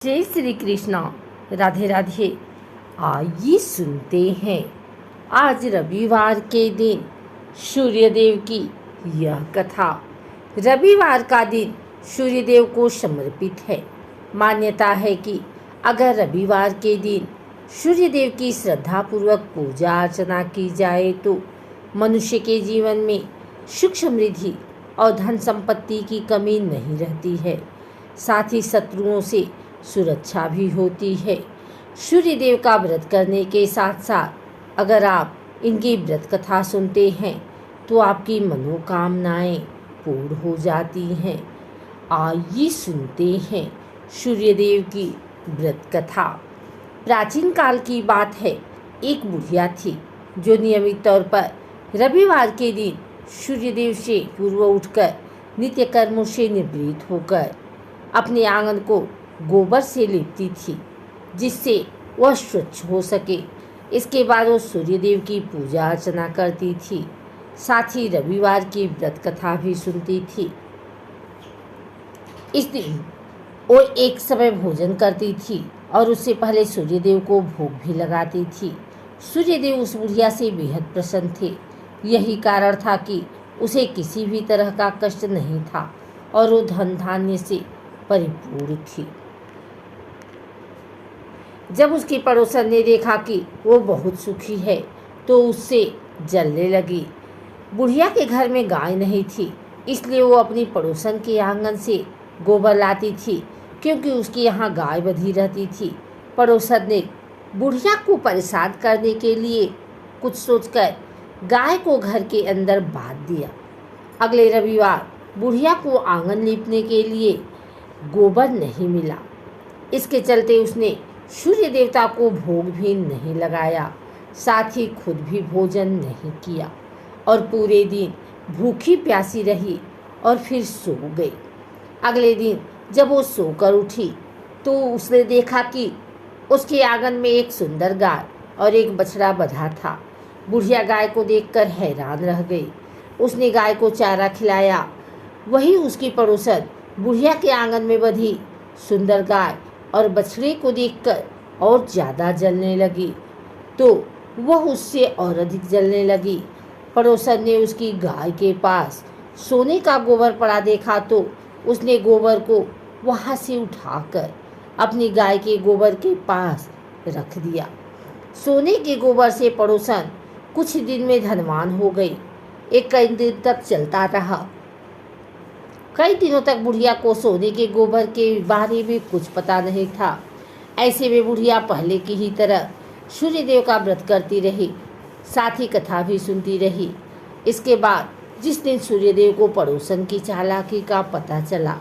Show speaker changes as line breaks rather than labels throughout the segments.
जय श्री कृष्णा। राधे राधे। आइए सुनते हैं आज रविवार के दिन सूर्यदेव की यह कथा। रविवार का दिन सूर्यदेव को समर्पित है। मान्यता है कि अगर रविवार के दिन सूर्यदेव की श्रद्धापूर्वक पूजा अर्चना की जाए तो मनुष्य के जीवन में सुख समृद्धि और धन संपत्ति की कमी नहीं रहती है। साथ ही शत्रुओं से सुरक्षा भी होती है। सूर्यदेव का व्रत करने के साथ साथ अगर आप इनकी व्रत कथा सुनते हैं तो आपकी मनोकामनाएं पूर्ण हो जाती हैं। आइए सुनते हैं सूर्यदेव की व्रत कथा। प्राचीन काल की बात है। एक बुढ़िया थी जो नियमित तौर पर रविवार के दिन सूर्यदेव से पूर्व उठकर नित्य कर्मों से निवृत्त होकर अपने आंगन को गोबर से लिपती थी जिससे वह स्वच्छ हो सके। इसके बाद वो सूर्यदेव की पूजा अर्चना करती थी। साथ ही रविवार की व्रत कथा भी सुनती थी। इस दिन वो एक समय भोजन करती थी और उससे पहले सूर्यदेव को भोग भी लगाती थी। सूर्यदेव उस बुढ़िया से बेहद प्रसन्न थे। यही कारण था कि उसे किसी भी तरह का कष्ट नहीं था और वो धन धान्य से परिपूर्ण थी। जब उसकी पड़ोसन ने देखा कि वो बहुत सुखी है तो उससे जलने लगी। बुढ़िया के घर में गाय नहीं थी, इसलिए वो अपनी पड़ोसन के आंगन से गोबर लाती थी क्योंकि उसकी यहाँ गाय बंधी रहती थी। पड़ोसन ने बुढ़िया को परेशान करने के लिए कुछ सोचकर गाय को घर के अंदर बांध दिया। अगले रविवार बुढ़िया को आंगन लीपने के लिए गोबर नहीं मिला। इसके चलते उसने सूर्य देवता को भोग भी नहीं लगाया, साथ ही खुद भी भोजन नहीं किया और पूरे दिन भूखी प्यासी रही और फिर सो गई। अगले दिन जब वो सोकर उठी तो उसने देखा कि उसके आंगन में एक सुंदर गाय और एक बछड़ा बंधा था। बुढ़िया गाय को देखकर हैरान रह गई। उसने गाय को चारा खिलाया। वही उसकी पड़ोसन बुढ़िया के आंगन में बंधी सुंदर गाय और बछड़े को देखकर और ज़्यादा जलने लगी तो वह उससे और अधिक जलने लगी। पड़ोसन ने उसकी गाय के पास सोने का गोबर पड़ा देखा तो उसने गोबर को वहाँ से उठाकर अपनी गाय के गोबर के पास रख दिया। सोने के गोबर से पड़ोसन कुछ दिन में धनवान हो गई। कई दिन तक चलता रहा। कई दिनों तक बुढ़िया को सोने के गोबर के बारे में कुछ पता नहीं था। ऐसे में बुढ़िया पहले की ही तरह सूर्यदेव का व्रत करती रही, साथ ही कथा भी सुनती रही। इसके बाद जिस दिन सूर्यदेव को पड़ोसन की चालाकी का पता चला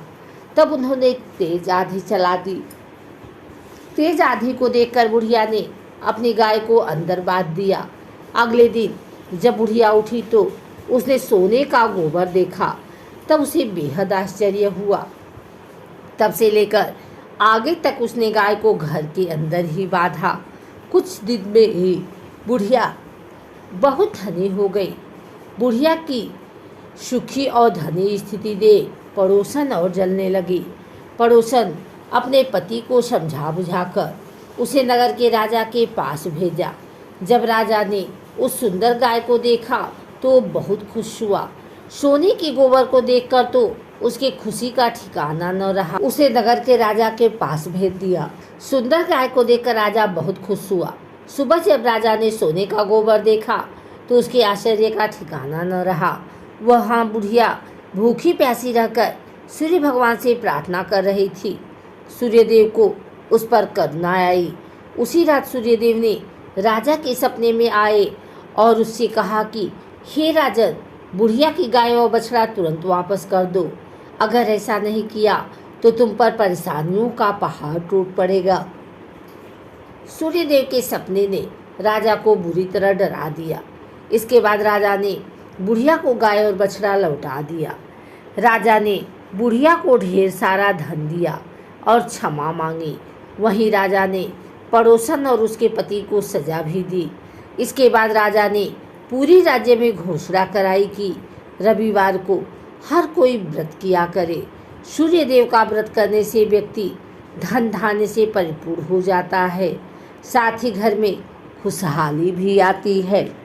तब उन्होंने तेज आंधी चला दी। तेज आंधी को देखकर बुढ़िया ने अपनी गाय को अंदर बांध दिया। अगले दिन जब बुढ़िया उठी तो उसने सोने का गोबर देखा। तब उसे बेहद आश्चर्य हुआ। तब से लेकर आगे तक उसने गाय को घर के अंदर ही बांधा। कुछ दिन में ही बुढ़िया बहुत धनी हो गई। बुढ़िया की सुखी और धनी स्थिति देख पड़ोसन और जलने लगी। पड़ोसन अपने पति को समझा बुझाकर उसे नगर के राजा के पास भेजा। जब राजा ने उस सुंदर गाय को देखा तो बहुत खुश हुआ। सोने के गोबर को देखकर तो उसके खुशी का ठिकाना न रहा। उसे नगर के राजा के पास भेज दिया। सुंदर गाय को देखकर राजा बहुत खुश हुआ। सुबह जब राजा ने सोने का गोबर देखा तो उसके आश्चर्य का ठिकाना न रहा। वहाँ बुढ़िया भूखी प्यासी रहकर सूर्य भगवान से प्रार्थना कर रही थी। सूर्यदेव को उस पर करुणा आई। उसी रात सूर्यदेव ने राजा के सपने में आए और उससे कहा कि हे राजन, बुढ़िया की गाय और बछड़ा तुरंत वापस कर दो। अगर ऐसा नहीं किया तो तुम पर परेशानियों का पहाड़ टूट पड़ेगा। सूर्यदेव के सपने ने राजा को बुरी तरह डरा दिया। इसके बाद राजा ने बुढ़िया को गाय और बछड़ा लौटा दिया। राजा ने बुढ़िया को ढेर सारा धन दिया और क्षमा मांगी। वहीं राजा ने पड़ोसन और उसके पति को सजा भी दी। इसके बाद राजा ने पूरी राज्य में घोषणा कराई कि रविवार को हर कोई व्रत किया करे। सूर्यदेव का व्रत करने से व्यक्ति धन धान्य से परिपूर्ण हो जाता है। साथ ही घर में खुशहाली भी आती है।